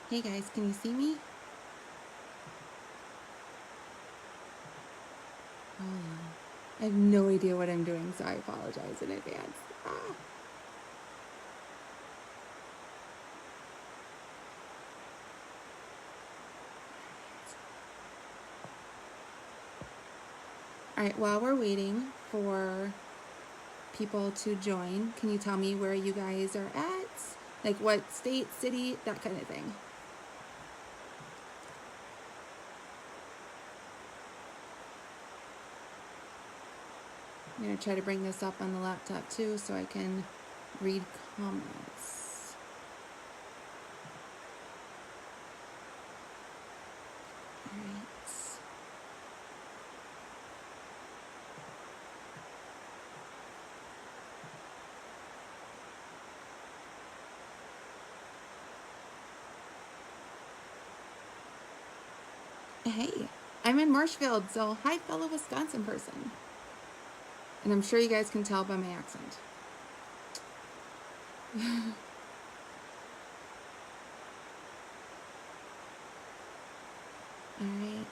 Hey guys, can you see me? Hold on. I have no idea what I'm doing, so I apologize in advance. Ah. All right, while we're waiting for people to join, can you tell me where you guys are at? Like what state, city, that kind of thing. I'm going to try to bring this up on the laptop too so I can read comments. All right. Hey, I'm in Marshfield, so hi, fellow Wisconsin person. And I'm sure you guys can tell by my accent. All right.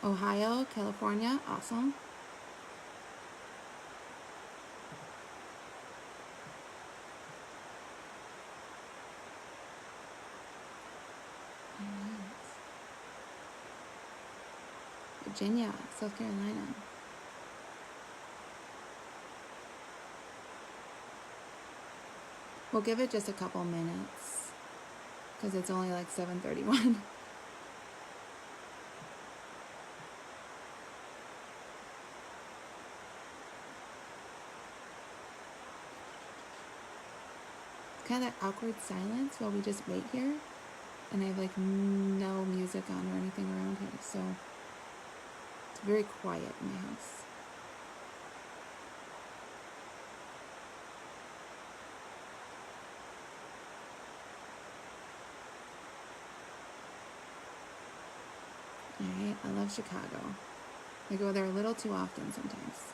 Ohio, California, awesome. All right. Virginia, South Carolina. We'll give it just a couple minutes because it's only like 7:31. It's kind of that awkward silence while we just wait here. And I have like no music on or anything around here, so it's very quiet in my house. All right, I love Chicago. I go there a little too often sometimes.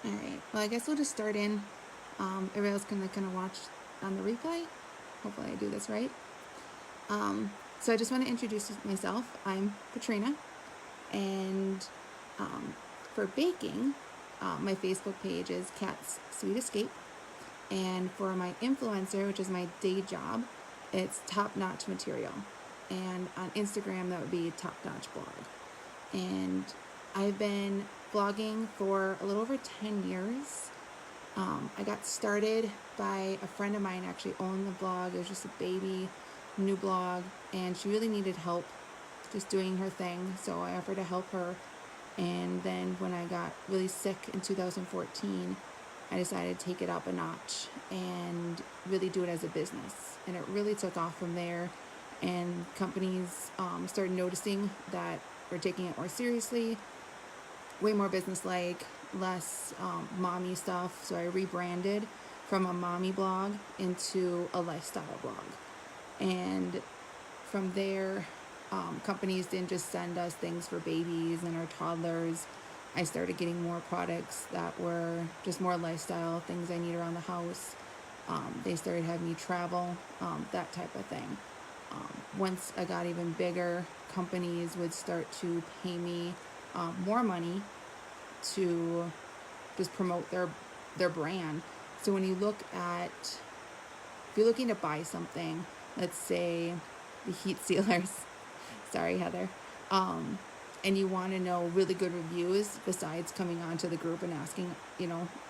All right, well, I guess we'll just start in. Everybody else can kind of watch on the replay. Hopefully I do this right. So I just want to introduce myself. I'm Katrina, and for baking, my Facebook page is Cat's Sweet Escape, and for my influencer, which is my day job, it's Top Notch Material, and on Instagram that would be Top Notch Blog. And I've been blogging for a little over 10 years. I got started by a friend of mine actually owned the blog. It was just a baby new blog, and she really needed help just doing her thing, so I offered to help her. And then when I got really sick in 2014, I decided to take it up a notch and really do it as a business, and it really took off from there. And companies started noticing that we're taking it more seriously, way more business-like, less mommy stuff. So I rebranded from a mommy blog into a lifestyle blog. And from there, companies didn't just send us things for babies and our toddlers. I started getting more products that were just more lifestyle, things I need around the house. They started having me travel, that type of thing. Once I got even bigger, companies would start to pay me more money to just promote their brand. So when you look at, if you're looking to buy something, let's say the heat sealers, sorry Heather, and you want to know really good reviews besides coming onto the group and asking,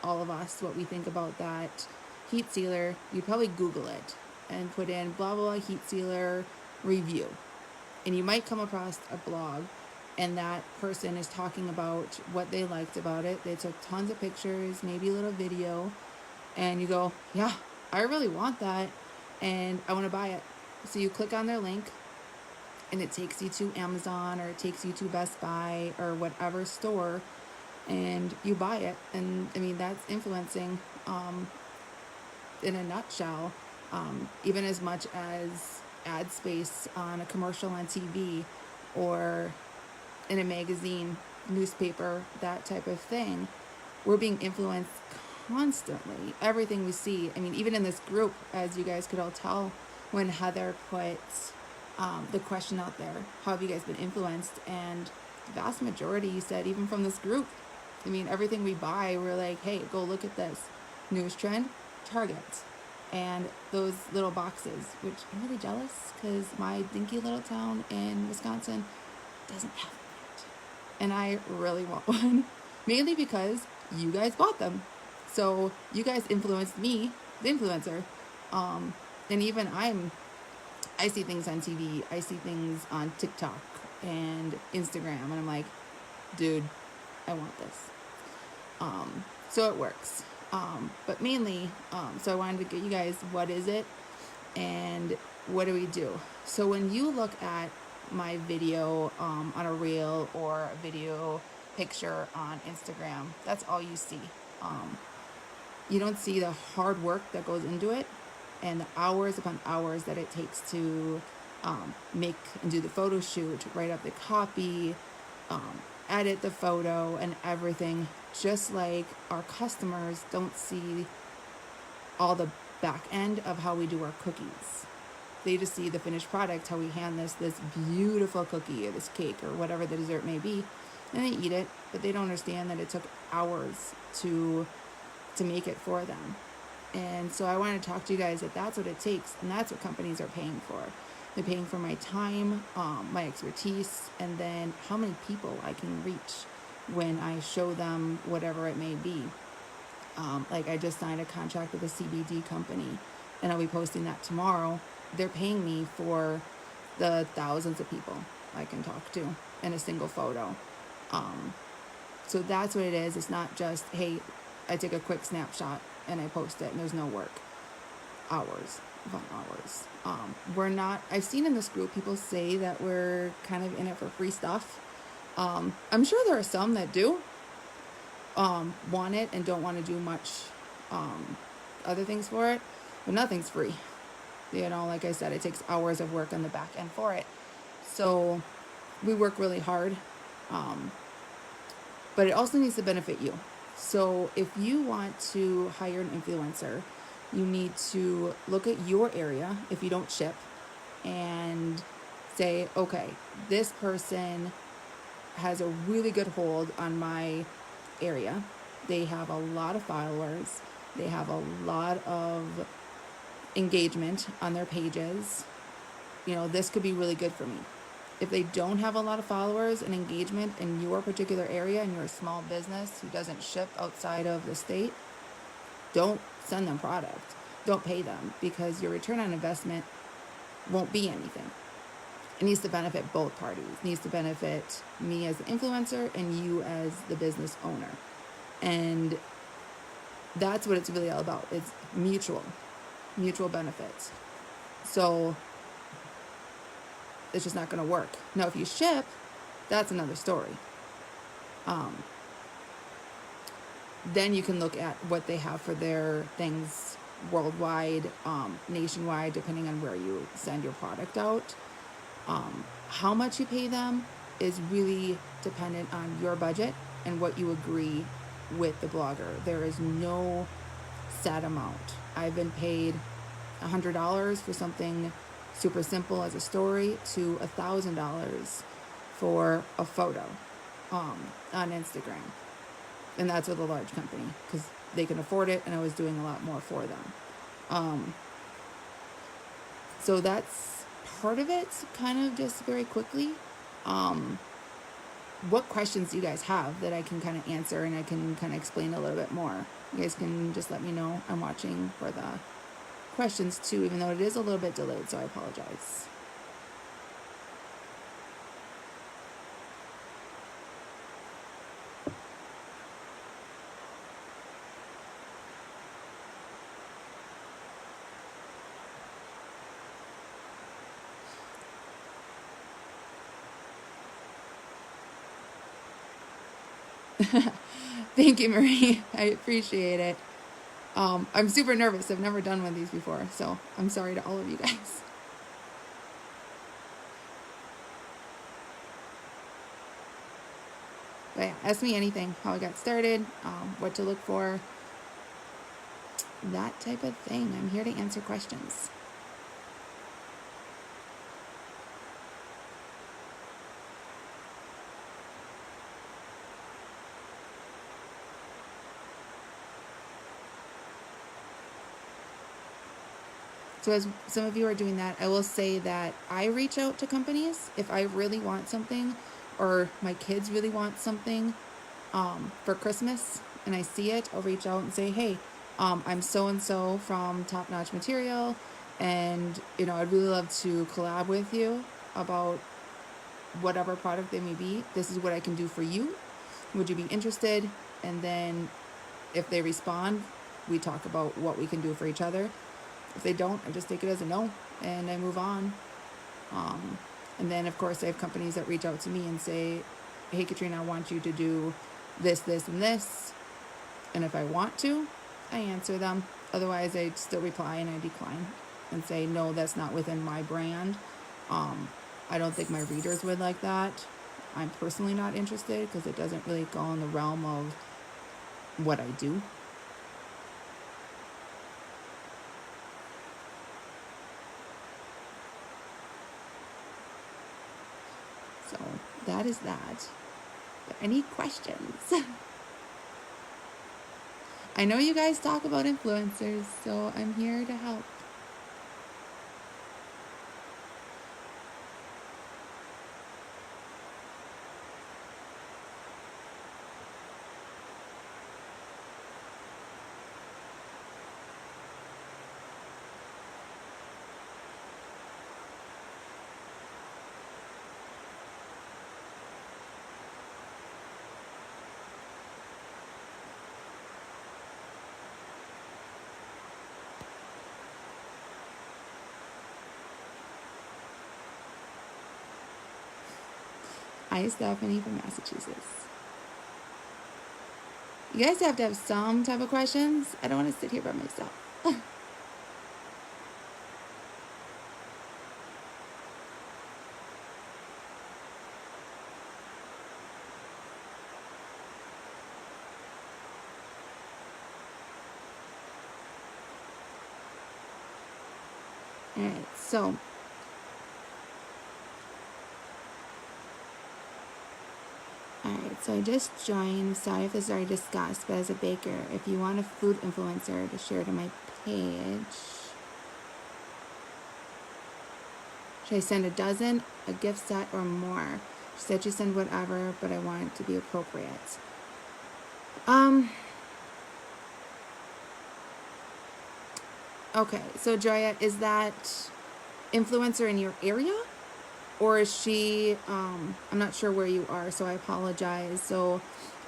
all of us what we think about that heat sealer, you'd probably Google it and put in blah blah heat sealer review, and you might come across a blog, and that person is talking about what they liked about it. They took tons of pictures, maybe a little video, and you go, yeah, I really want that and I want to buy it. So you click on their link, and it takes you to Amazon, or it takes you to Best Buy or whatever store, and you buy it. And I mean, that's influencing in a nutshell, even as much as ad space on a commercial on TV or in a magazine, newspaper, that type of thing. We're being influenced constantly. Everything we see. I mean, even in this group, as you guys could all tell, when Heather put the question out there, how have you guys been influenced? And the vast majority said, even from this group, I mean, everything we buy, we're like, hey, go look at this. Newest trend, Target. And those little boxes, which I'm really jealous because my dinky little town in Wisconsin doesn't have that. And I really want one, mainly because you guys bought them. So you guys influenced me, the influencer. And even I see things on TV, I see things on TikTok and Instagram, and I'm like, dude, I want this. So it works. But mainly, so I wanted to get you guys, what is it and what do we do? So when you look at my video on a reel or a video picture on Instagram, that's all you see. You don't see the hard work that goes into it and the hours upon hours that it takes to make and do the photo shoot, write up the copy, edit the photo and everything. Just like our customers don't see all the back end of how we do our cookies. They just see the finished product, how we hand this beautiful cookie or this cake or whatever the dessert may be, and they eat it, but they don't understand that it took hours to make it for them. And so I want to talk to you guys that that's what it takes, and that's what companies are paying for. They're paying for my time, my expertise, and then how many people I can reach when I show them whatever it may be. Like I just signed a contract with a CBD company, and I'll be posting that tomorrow. They're paying me for the thousands of people I can talk to in a single photo. So that's what it is. It's not just, hey, I take a quick snapshot and I post it and there's no work. Hours upon hours. We're not, I've seen in this group people say that we're kind of in it for free stuff. I'm sure there are some that do want it and don't want to do much other things for it, but nothing's free. You know, like I said, it takes hours of work on the back end for it. So we work really hard, but it also needs to benefit you. So if you want to hire an influencer, you need to look at your area if you don't ship and say, okay, this person has a really good hold on my area. They have a lot of followers. They have a lot of engagement on their pages. You know, this could be really good for me. If they don't have a lot of followers and engagement in your particular area and you're a small business who doesn't ship outside of the state, don't send them product. Don't pay them, because your return on investment won't be anything. It needs to benefit both parties. It needs to benefit me as the influencer and you as the business owner. And that's what it's really all about. It's mutual benefits. So it's just not going to work. Now, if you ship, that's another story. Then you can look at what they have for their things worldwide, nationwide, depending on where you send your product out. How much you pay them is really dependent on your budget and what you agree with the blogger. There is no set amount. I've been paid $100 for something super simple as a story to $1,000 for a photo on Instagram. And that's with a large company because they can afford it, and I was doing a lot more for them. So that's part of it, kind of just very quickly. What questions do you guys have that I can kind of answer and I can kind of explain a little bit more? You guys can just let me know. I'm watching for the questions too, even though it is a little bit delayed, so I apologize. Thank you, Marie. I appreciate it. I'm super nervous. I've never done one of these before, so I'm sorry to all of you guys. But yeah, ask me anything, how I got started, what to look for, that type of thing. I'm here to answer questions. So as some of you are doing that, I will say that I reach out to companies if I really want something, or my kids really want something for Christmas, and I see it. I'll reach out and say, hey, I'm so and so from Top Notch Material, and I'd really love to collab with you about whatever product they may be. This is what I can do for you. Would you be interested? And then if they respond, we talk about what we can do for each other. If they don't, I just take it as a no and I move on. And then, of course, I have companies that reach out to me and say, hey, Katrina, I want you to do this, this, and this. And if I want to, I answer them. Otherwise, I still reply and I decline and say, no, that's not within my brand. I don't think my readers would like that. I'm personally not interested because it doesn't really go in the realm of what I do. So that is that. But any questions? I know you guys talk about influencers, so I'm here to help. Hi, Stephanie from Massachusetts. You guys have to have some type of questions. I don't want to sit here by myself. Alright, so I just joined. Sorry if this is already discussed, but as a baker, if you want a food influencer to share to my page, should I send a dozen, a gift set, or more? She said you send whatever, but I want it to be appropriate. Okay, so Joya, is that influencer in your area? Or is she, I'm not sure where you are, so I apologize. So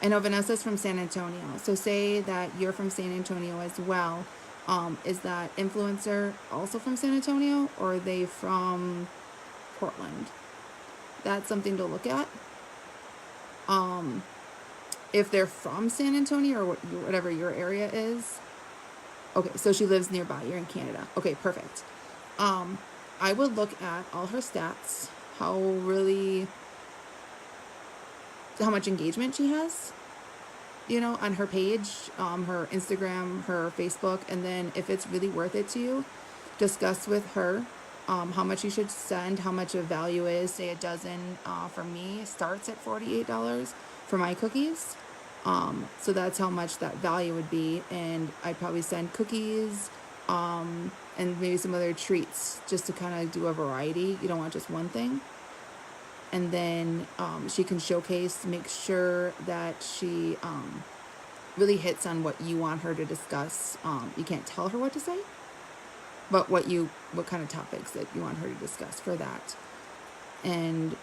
I know Vanessa's from San Antonio. So say that you're from San Antonio as well. Is that influencer also from San Antonio, or are they from Portland? That's something to look at. If they're from San Antonio or whatever your area is. Okay, so she lives nearby. You're in Canada. Okay, perfect. I would look at all her stats, how much engagement she has, on her page, her Instagram, her Facebook, and then if it's really worth it to you, discuss with her how much you should send, how much of value is. Say a dozen for me starts at $48 for my cookies. So that's how much that value would be, and I'd probably send cookies, and maybe some other treats just to kind of do a variety. You don't want just one thing. And then she can showcase, make sure that she really hits on what you want her to discuss. You can't tell her what to say, but what kind of topics that you want her to discuss for that. And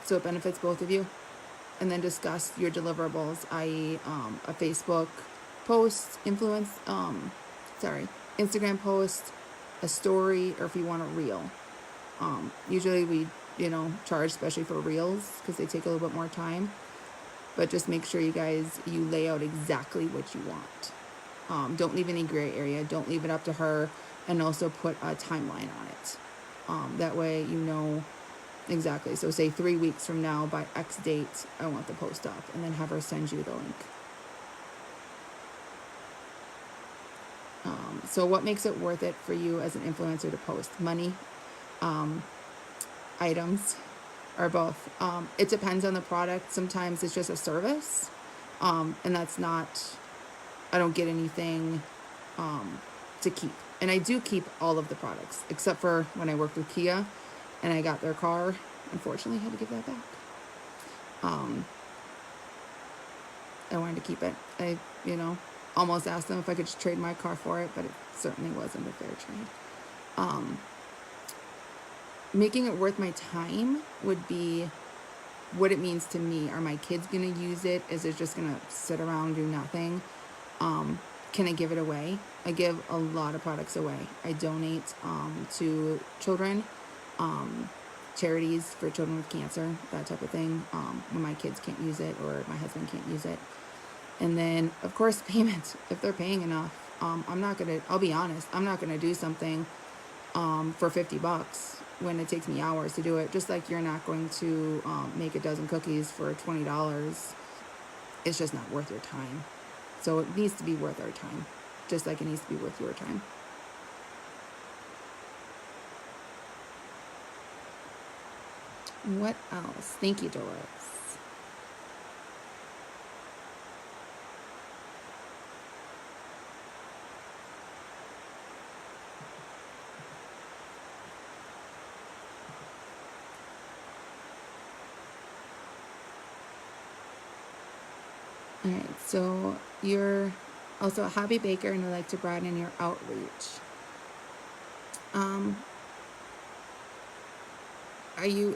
so it benefits both of you. And then discuss your deliverables, i.e. A Facebook post, Instagram post, a story, or if you want a reel. Usually we, charge especially for reels because they take a little bit more time. But just make sure you lay out exactly what you want. Don't leave any gray area. Don't leave it up to her, and also put a timeline on it. That way Exactly. So say 3 weeks from now by X date, I want the post up, and then have her send you the link. So what makes it worth it for you as an influencer to post? Money, items, or both? It depends on the product. Sometimes it's just a service, and that's not, I don't get anything to keep. And I do keep all of the products, except for when I worked with Kia and I got their car. Unfortunately, I had to give that back. I wanted to keep it. I, almost asked them if I could just trade my car for it, but it certainly wasn't a fair trade. Making it worth my time would be what it means to me. Are my kids going to use it? Is it just going to sit around, do nothing? Can I give it away? I give a lot of products away. I donate to children, charities for children with cancer, that type of thing, when my kids can't use it or my husband can't use it. And then, of course, payment. If they're paying enough, I'll be honest, I'm not going to do something for $50 when it takes me hours to do it. Just like you're not going to make a dozen cookies for $20. It's just not worth your time. So it needs to be worth our time, just like it needs to be worth your time. What else? Thank you, Doris. All right, so you're also a hobby baker and would like to broaden your outreach.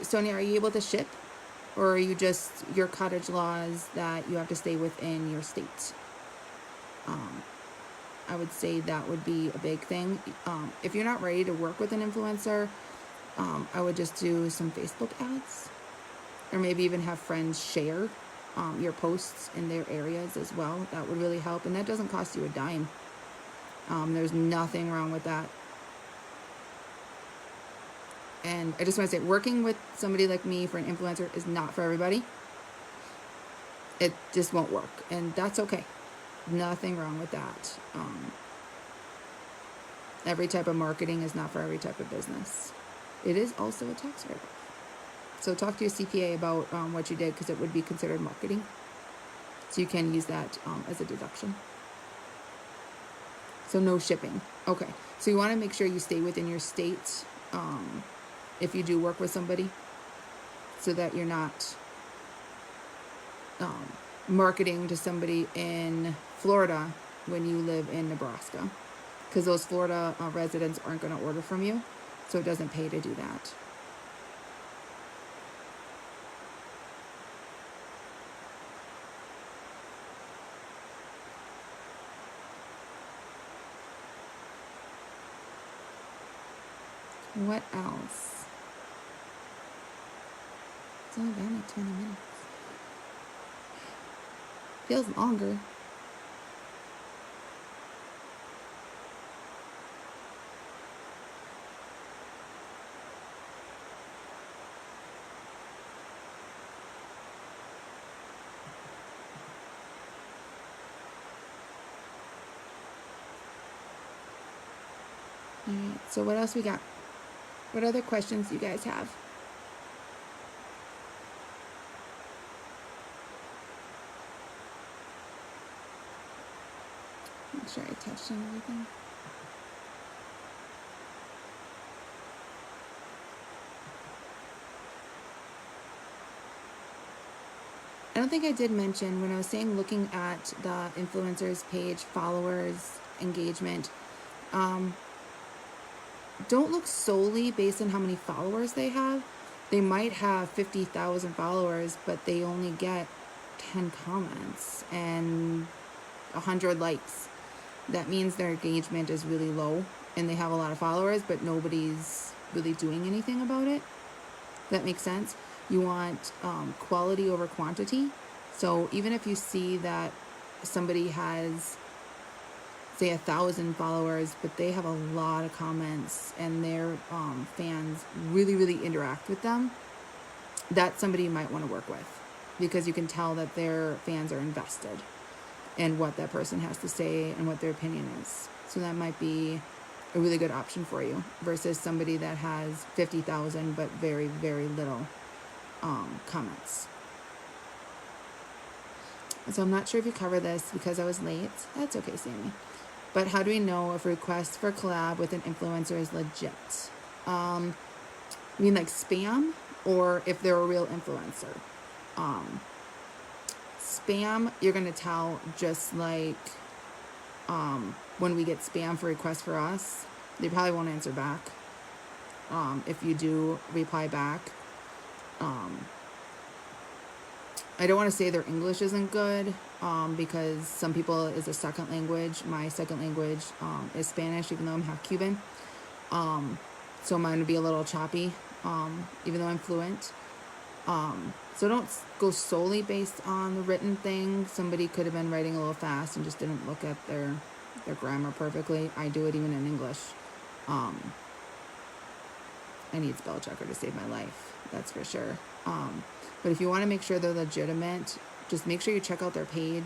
Sonia, are you able to ship? Or are you just your cottage laws that you have to stay within your state? I would say that would be a big thing. If you're not ready to work with an influencer, I would just do some Facebook ads, or maybe even have friends share your posts in their areas as well. That would really help, and that doesn't cost you a dime. There's nothing wrong with that. And I just want to say, working with somebody like me for an influencer is not for everybody. It just won't work, and that's okay. Nothing wrong with that. Every type of marketing is not for every type of business. It is also a tax write-off. So talk to your CPA about what you did, because it would be considered marketing. So you can use that as a deduction. So no shipping. Okay. So you want to make sure you stay within your state if you do work with somebody, so that you're not marketing to somebody in Florida when you live in Nebraska, because those Florida residents aren't going to order from you, so it doesn't pay to do that. What else? It's only been like 20 minutes. Feels longer. All right, so what else we got? What other questions do you guys have? Make sure I touched on everything. I don't think I did mention when I was saying looking at the influencers page, followers, engagement, don't look solely based on how many followers they have. They might have 50,000 followers, but they only get 10 comments and 100 likes. That means their engagement is really low, and they have a lot of followers, but nobody's really doing anything about it. That makes sense. You want quality over quantity. So even if you see that somebody has, say, 1,000 followers, but they have a lot of comments and their fans really, really interact with them, that's somebody you might want to work with, because you can tell that their fans are invested in what that person has to say and what their opinion is. So that might be a really good option for you versus somebody that has 50,000 but very, very little comments. So I'm not sure if you cover this because I was late. That's okay, Sammy. But how do we know if a request for collab with an influencer is legit? You mean like spam, or if they're a real influencer? Spam, you're going to tell just like when we get spam for requests for us, they probably won't answer back. If you do reply back, I don't want to say their English isn't good because some people is a second language. My second language is Spanish, even though I'm half Cuban. So mine would be a little choppy, even though I'm fluent. So don't go solely based on the written thing. Somebody could have been writing a little fast and just didn't look at their grammar perfectly. I do it even in English. I need spell checker to save my life, that's for sure. But if you want to make sure they're legitimate, just make sure you check out their page,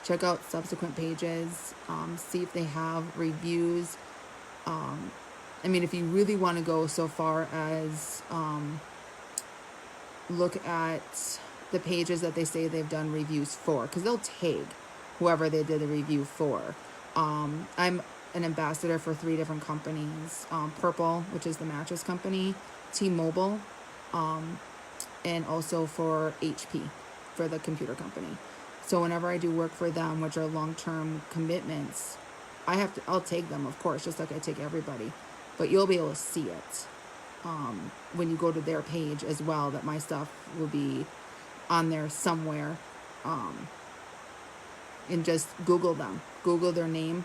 check out subsequent pages, see if they have reviews. I mean, if you really want to go so far as look at the pages that they say they've done reviews for, because they'll tag whoever they did the review for. I'm an ambassador for 3 different companies, Purple, which is the mattress company, T-Mobile, and also for HP, for the computer company. So whenever I do work for them, which are long-term commitments, I'll take them, of course, just like I take everybody, but you'll be able to see it when you go to their page as well, that my stuff will be on there somewhere. And just Google them, Google their name,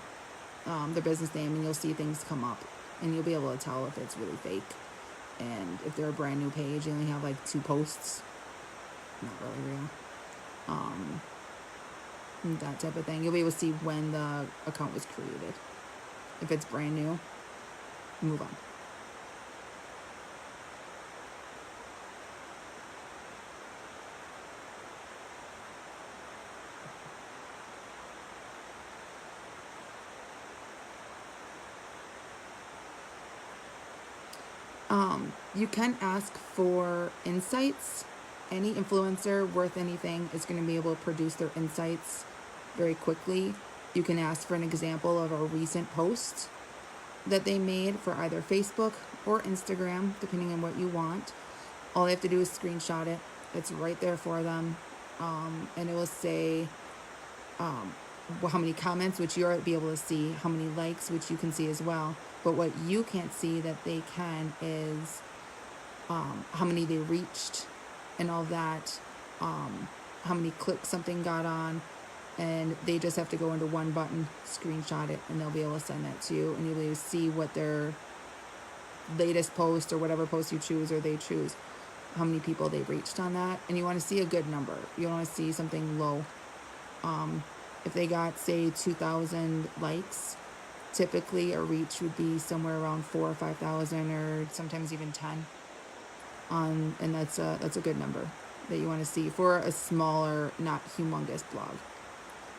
their business name, and you'll see things come up, and you'll be able to tell if it's really fake. And if they're a brand new page, they only have like 2 posts, not really real. That type of thing. You'll be able to see when the account was created. If it's brand new, move on. You can ask for insights. Any influencer worth anything is going to be able to produce their insights very quickly. You can ask for an example of a recent post that they made for either Facebook or Instagram, depending on what you want. All they have to do is screenshot it. It's right there for them. And it will say how many comments, which you'll be able to see, how many likes, which you can see as well. But what you can't see that they can is how many they reached and all that, how many clicks something got on, and they just have to go into one button, screenshot it, and they'll be able to send that to you, and you'll be able to see what their latest post or whatever post you choose or they choose, how many people they reached on that. And you want to see a good number. You don't want to see something low. If they got, say, 2,000 likes, typically a reach would be somewhere around 4,000 or 5,000, or sometimes even 10. And that's a good number that you want to see for a smaller, not humongous blog.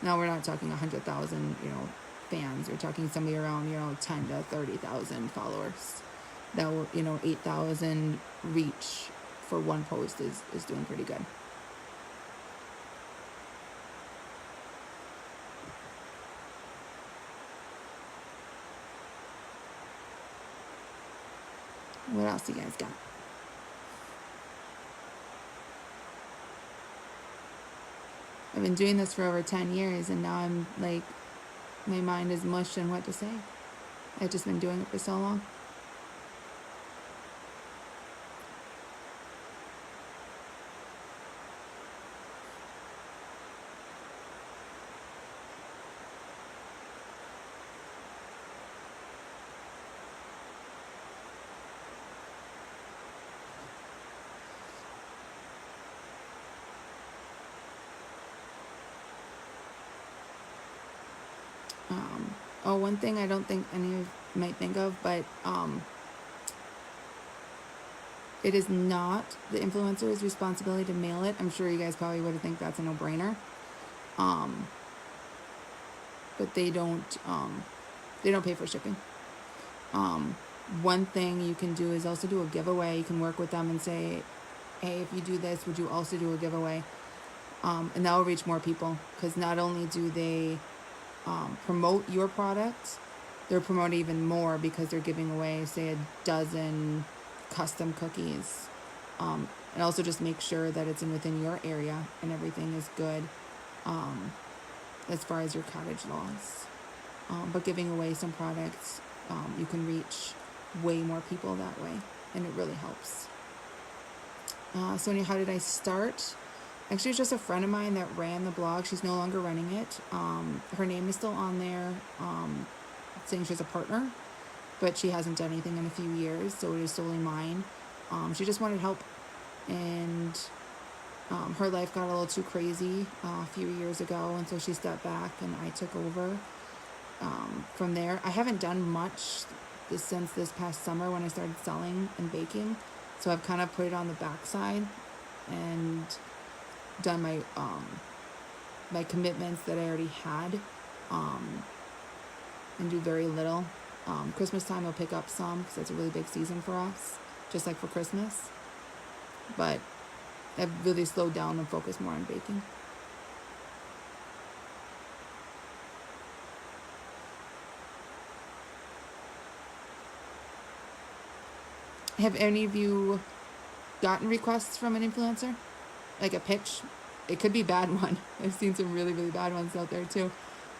Now we're not talking 100,000, fans. We're talking somebody around, 10 to 30,000 followers. That will, 8,000 reach for one post is doing pretty good. What else you guys got? I've been doing this for over 10 years, and now I'm like, my mind is mush on what to say. I've just been doing it for so long. One thing I don't think any of you might think of, but It is not the influencer's responsibility to mail it. I'm sure you guys probably would think that's a no-brainer. But they don't pay for shipping. One thing you can do is also do a giveaway. You can work with them and say, hey, if you do this, would you also do a giveaway? And that will reach more people, because not only do they promote your product, they're promoting even more because they're giving away, say, a dozen custom cookies. And also just make sure that it's within your area and everything is good as far as your cottage laws. But giving away some products, you can reach way more people that way, and it really helps. Sonia, how did I start? Actually, it's just a friend of mine that ran the blog. She's no longer running it. Her name is still on there, saying she's a partner, but she hasn't done anything in a few years, so it is solely mine. She just wanted help, and her life got a little too crazy a few years ago, and so she stepped back, and I took over from there. I haven't done much since this past summer when I started selling and baking, so I've kind of put it on the backside and done my my commitments that I already had, and do very little. Christmas time I'll pick up some because it's a really big season for us, just like for Christmas. But I've really slowed down and focused more on baking. Have any of you gotten requests from an influencer? Like a pitch? It could be a bad one. I've seen some really, really bad ones out there too.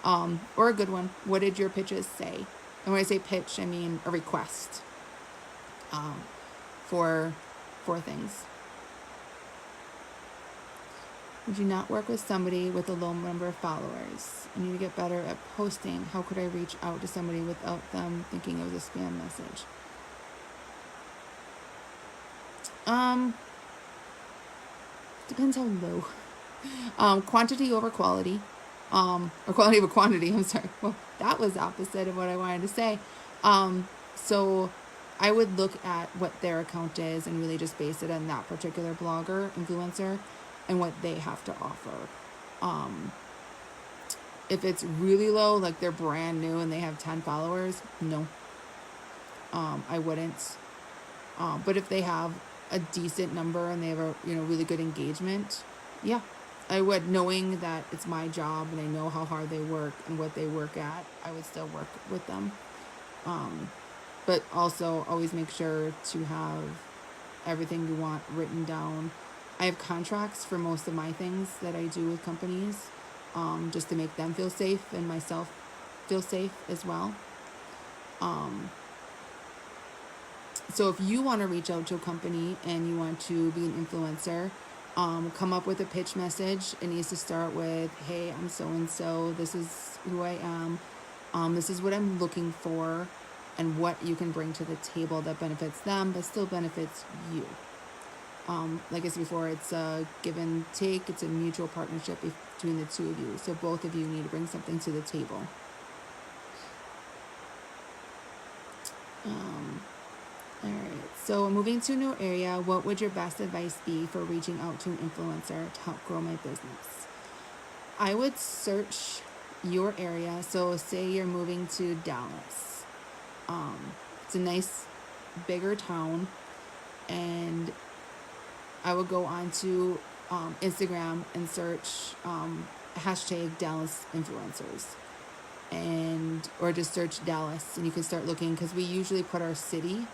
Or a good one. What did your pitches say? And when I say pitch, I mean a request for things. Would you not work with somebody with a low number of followers? I need to get better at posting. How could I reach out to somebody without them thinking it was a spam message? Depends how low. Quantity over quality. Or quality over quantity, I'm sorry. Well, that was opposite of what I wanted to say. So I would look at what their account is and really just base it on that particular blogger, influencer, and what they have to offer. If it's really low, like they're brand new and they have 10 followers, no. I wouldn't. But if they have a decent number and they have a really good engagement, yeah, I would. Knowing that it's my job and I know how hard they work and what they work at, I would still work with them. But also always make sure to have everything you want written down. I have contracts for most of my things that I do with companies, just to make them feel safe and myself feel safe as well. So if you want to reach out to a company and you want to be an influencer, come up with a pitch message. It needs to start with, hey, I'm so-and-so. This is who I am. This is what I'm looking for, and what you can bring to the table that benefits them but still benefits you. Like I said before, it's a give and take. It's a mutual partnership between the two of you. So both of you need to bring something to the table. All right, so moving to a new area, what would your best advice be for reaching out to an influencer to help grow my business? I would search your area. So say you're moving to Dallas. It's a nice, bigger town, and I would go onto Instagram and search hashtag Dallas influencers, or just search Dallas, and you can start looking, because we usually put our city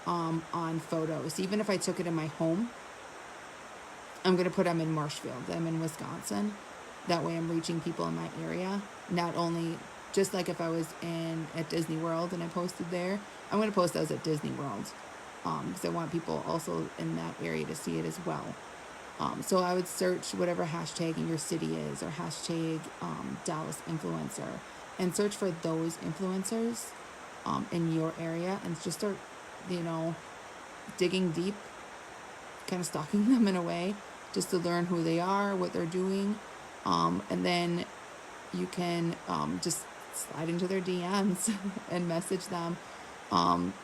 on photos. Even if I took it in my home, I'm going to put them in Marshfield. I'm in Wisconsin. That way I'm reaching people in my area. Not only, just like if I was at Disney World and I posted there, I'm going to post those at Disney World, because I want people also in that area to see it as well. So I would search whatever hashtag in your city is, or hashtag Dallas influencer, and search for those influencers in your area, and just start digging deep, kind of stalking them in a way, just to learn who they are, what they're doing, and then you can just slide into their DMs and message them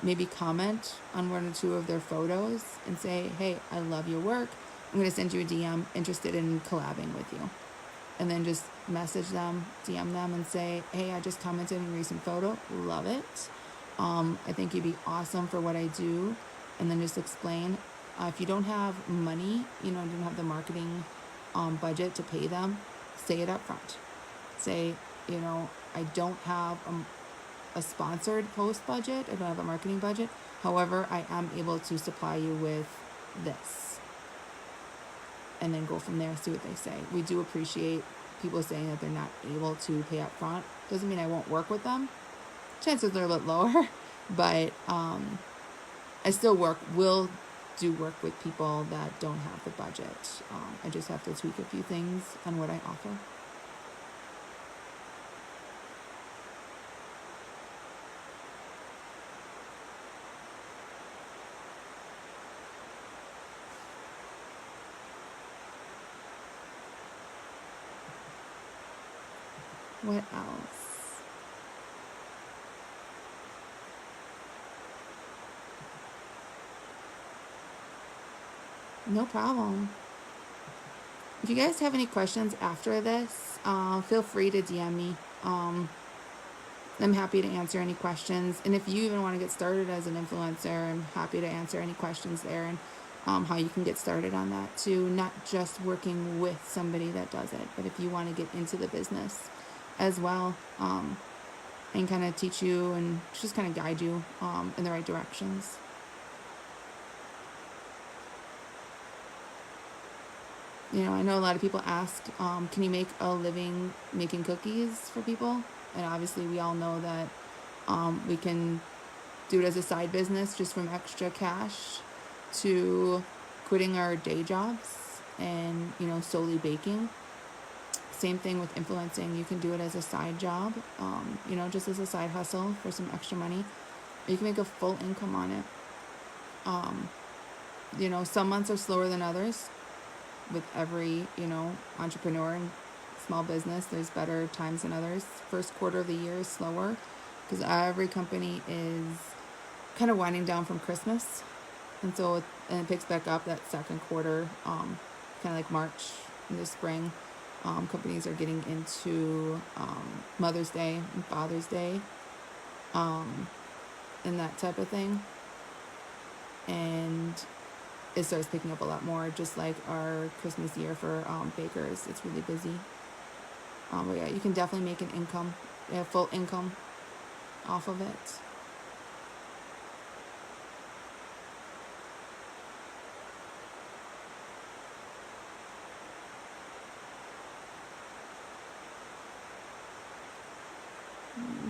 Maybe comment on one or two of their photos and say, hey, I love your work. I'm going to send you a DM interested in collabing with you. And then just message them, DM them, and say, hey, I just commented on your recent photo. Love it. I think you'd be awesome for what I do. And then just explain. If you don't have money, don't have the marketing budget to pay them, say it up front. Say, I don't have a sponsored post budget. I don't have a marketing budget. However, I am able to supply you with this. And then go from there, see what they say. We do appreciate people saying that they're not able to pay up front. Doesn't mean I won't work with them. Chances are a bit lower, but I still will do work with people that don't have the budget. I just have to tweak a few things on what I offer. What else? No problem. If you guys have any questions after this, feel free to DM me. I'm happy to answer any questions. And if you even want to get started as an influencer, I'm happy to answer any questions there and how you can get started on that too. Not just working with somebody that does it, but if you want to get into the business as well, and kind of teach you and just kind of guide you in the right directions. I know a lot of people ask, can you make a living making cookies for people? And obviously we all know that we can do it as a side business just from extra cash to quitting our day jobs and, solely baking. Same thing with influencing. You can do it as a side job, just as a side hustle for some extra money. You can make a full income on it. Some months are slower than others. With every, entrepreneur and small business, there's better times than others. First quarter of the year is slower because every company is kind of winding down from Christmas. And so it picks back up that second quarter, kind of like March in the spring. Companies are getting into Mother's Day and Father's Day and that type of thing. And it starts picking up a lot more, just like our Christmas year for bakers. It's really busy. But yeah, you can definitely make an income, full income off of it.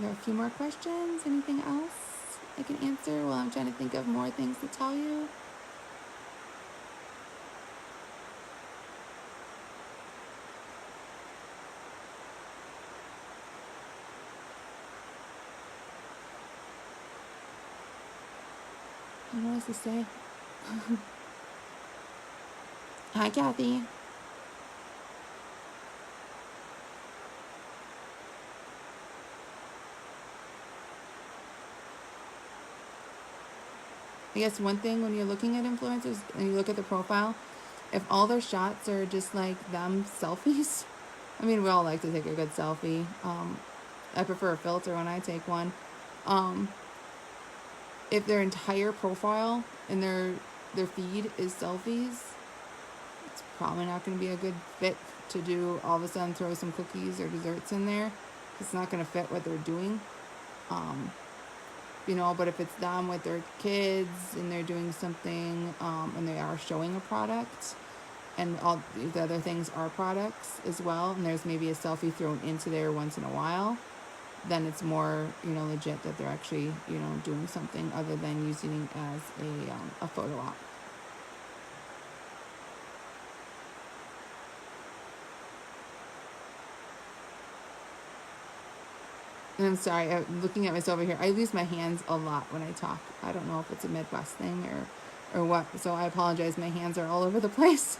There are a few more questions. Anything else I can answer while I'm trying to think of more things to tell you? I don't know what else to say. Hi, Kathy. I guess one thing when you're looking at influencers and you look at the profile, if all their shots are just like them selfies, I mean, we all like to take a good selfie. I prefer a filter when I take one. If their entire profile and their feed is selfies, it's probably not going to be a good fit to do all of a sudden throw some cookies or desserts in there. It's not going to fit what they're doing. But if it's them with their kids and they're doing something and they are showing a product and all the other things are products as well, and there's maybe a selfie thrown into there once in a while, then it's more, legit that they're actually, doing something other than using it as a photo op. And I'm sorry, looking at myself over here, I lose my hands a lot when I talk. I don't know if it's a Midwest thing or what, so I apologize. My hands are all over the place.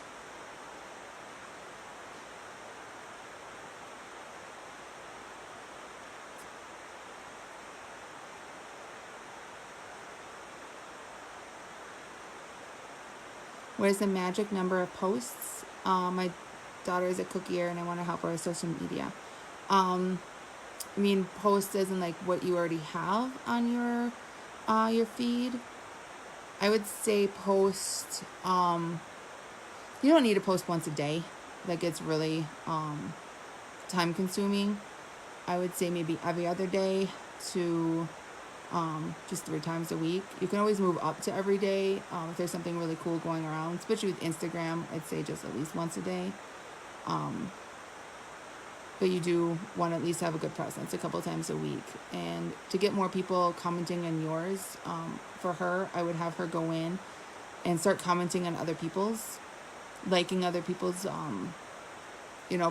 What is the magic number of posts? My daughter is a cookier and I want to help her with social media. I mean, posts as in like what you already have on your feed. I would say post. You don't need to post once a day. That gets really time consuming. I would say maybe every other day to just 3 times a week. You can always move up to every day if there's something really cool going around, especially with Instagram. I'd say just at least once a day. But you do want to at least have a good presence a couple times a week. And to get more people commenting on yours, for her, I would have her go in and start commenting on other people's, liking other people's,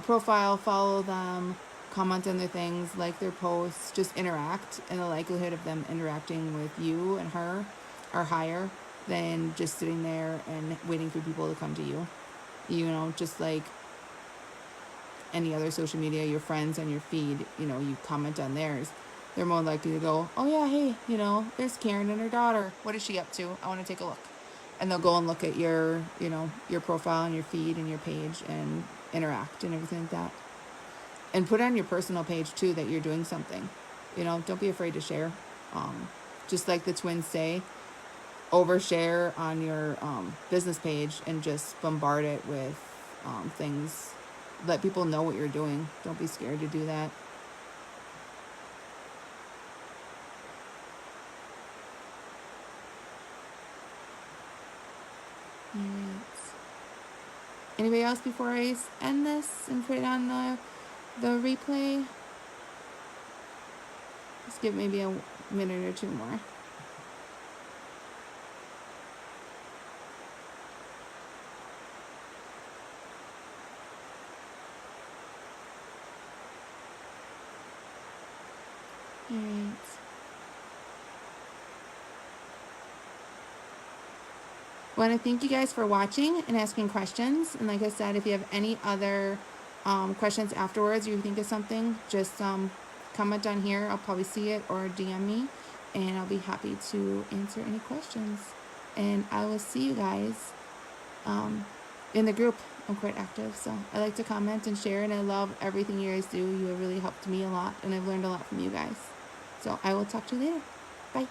profile, follow them, comment on their things, like their posts, just interact. And the likelihood of them interacting with you and her are higher than just sitting there and waiting for people to come to you. Just like any other social media, your friends on your feed, you comment on theirs, they're more likely to go, oh yeah, hey, there's Karen and her daughter. What is she up to? I want to take a look. And they'll go and look at your profile and your feed and your page and interact and everything like that. And put on your personal page too that you're doing something. Don't be afraid to share. Just like the twins say, overshare on your business page and just bombard it with things. Let people know what you're doing. Don't be scared to do that. All right. Anybody else before I end this and put it on the replay? Let's give maybe a minute or two more. All right. I want to thank you guys for watching and asking questions. And like I said, if you have any other questions afterwards, or you think of something, just comment down here. I'll probably see it, or DM me, and I'll be happy to answer any questions. And I will see you guys in the group. I'm quite active, so I like to comment and share, and I love everything you guys do. You have really helped me a lot, and I've learned a lot from you guys. So I will talk to you later. Bye.